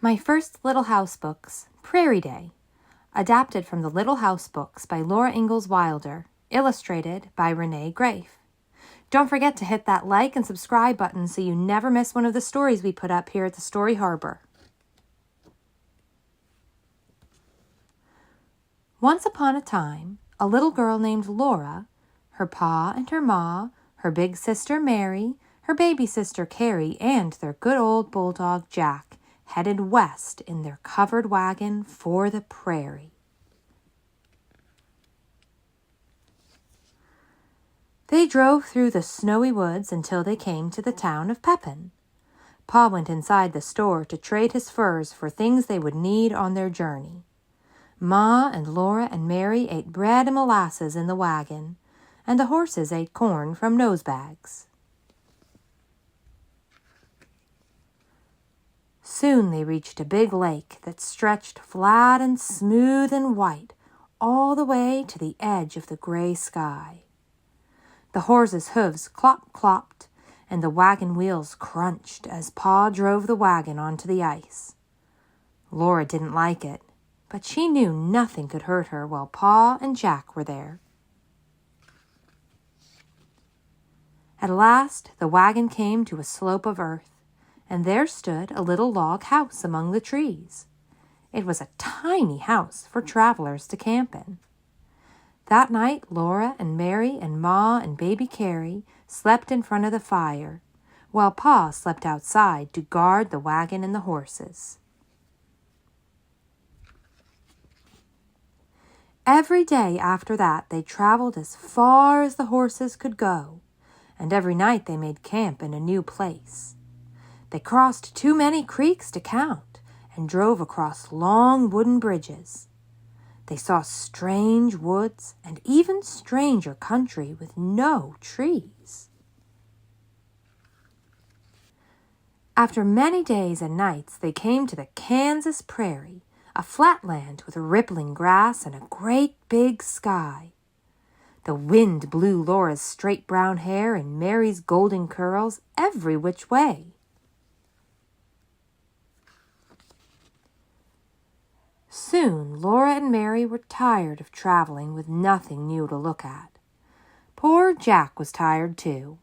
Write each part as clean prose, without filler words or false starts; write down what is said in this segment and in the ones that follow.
My First Little House Books, Prairie Day, adapted from the Little House Books by Laura Ingalls Wilder, illustrated by Renee Grafe. Don't forget to hit that like and subscribe button so you never miss one of the stories we put up here at the Story Harbor. Once upon a time, a little girl named Laura, her pa and her ma, her big sister Mary, her baby sister Carrie, and their good old bulldog Jack headed west in their covered wagon for the prairie. They drove through the snowy woods until they came to the town of Pepin. Pa went inside the store to trade his furs for things they would need on their journey. Ma and Laura and Mary ate bread and molasses in the wagon, and the horses ate corn from nosebags. Soon they reached a big lake that stretched flat and smooth and white all the way to the edge of the gray sky. The horses' hooves clop-clopped, and the wagon wheels crunched as Pa drove the wagon onto the ice. Laura didn't like it, but she knew nothing could hurt her while Pa and Jack were there. At last the wagon came to a slope of earth, and there stood a little log house among the trees. It was a tiny house for travelers to camp in. That night, Laura and Mary and Ma and baby Carrie slept in front of the fire, while Pa slept outside to guard the wagon and the horses. Every day after that, they traveled as far as the horses could go, and every night they made camp in a new place. They crossed too many creeks to count and drove across long wooden bridges. They saw strange woods and even stranger country with no trees. After many days and nights, they came to the Kansas Prairie, a flat land with rippling grass and a great big sky. The wind blew Laura's straight brown hair and Mary's golden curls every which way. Soon Laura and Mary were tired of traveling with nothing new to look at. Poor Jack was tired too.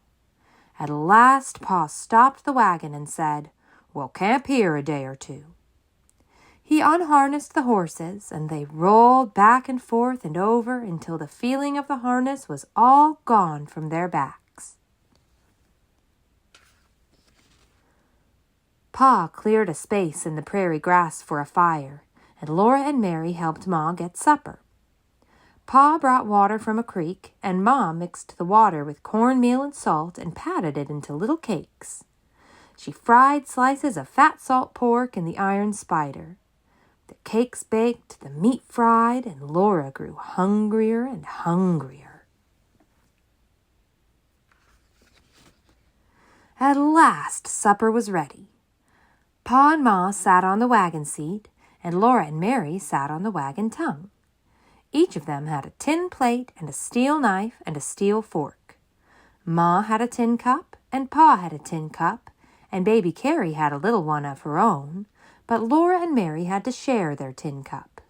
At last Pa stopped the wagon and said, "We'll camp here a day or two." He unharnessed the horses, and they rolled back and forth and over until the feeling of the harness was all gone from their backs. Pa cleared a space in the prairie grass for a fire, and Laura and Mary helped Ma get supper. Pa brought water from a creek, and Ma mixed the water with cornmeal and salt and patted it into little cakes. She fried slices of fat salt pork in the iron spider. The cakes baked, the meat fried, and Laura grew hungrier and hungrier. At last supper was ready. Pa and Ma sat on the wagon seat, and Laura and Mary sat on the wagon tongue. Each of them had a tin plate and a steel knife and a steel fork. Ma had a tin cup, and Pa had a tin cup, and baby Carrie had a little one of her own, but Laura and Mary had to share their tin cup.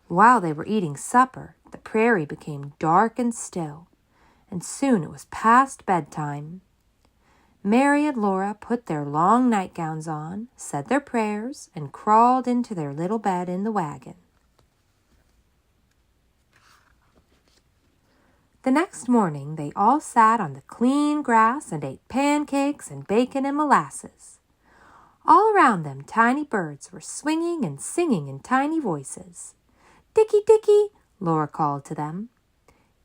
While they were eating supper, the prairie became dark and still, and soon it was past bedtime. Mary and Laura put their long nightgowns on, said their prayers, and crawled into their little bed in the wagon. The next morning, they all sat on the clean grass and ate pancakes and bacon and molasses. All around them, tiny birds were swinging and singing in tiny voices. "Dickie, Dickie," Laura called to them.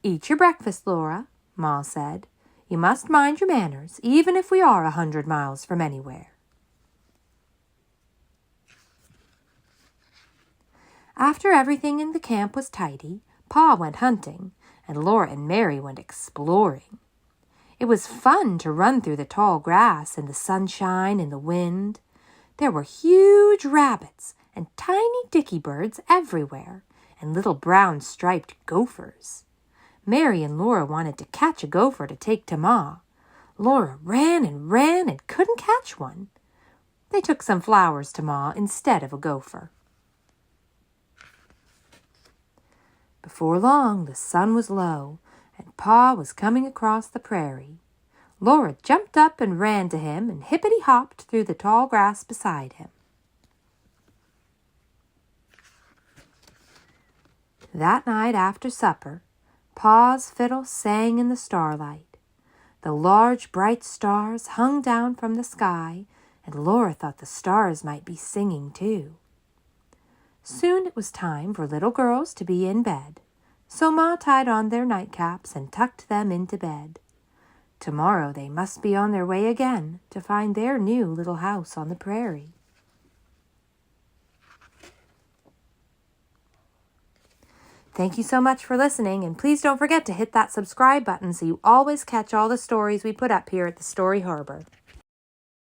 "Eat your breakfast, Laura," Ma said. "You must mind your manners, even if we are 100 miles from anywhere." After everything in the camp was tidy, Pa went hunting, and Laura and Mary went exploring. It was fun to run through the tall grass in the sunshine and the wind. There were huge rabbits and tiny dicky birds everywhere, and little brown striped gophers. Mary and Laura wanted to catch a gopher to take to Ma. Laura ran and couldn't catch one. They took some flowers to Ma instead of a gopher. Before long, the sun was low, and Pa was coming across the prairie. Laura jumped up and ran to him and hippity-hopped through the tall grass beside him. That night after supper, Pa's fiddle sang in the starlight. The large, bright stars hung down from the sky, and Laura thought the stars might be singing too. Soon it was time for little girls to be in bed, so Ma tied on their nightcaps and tucked them into bed. Tomorrow they must be on their way again to find their new little house on the prairie. Thank you so much for listening, and please don't forget to hit that subscribe button so you always catch all the stories we put up here at the Story Harbor.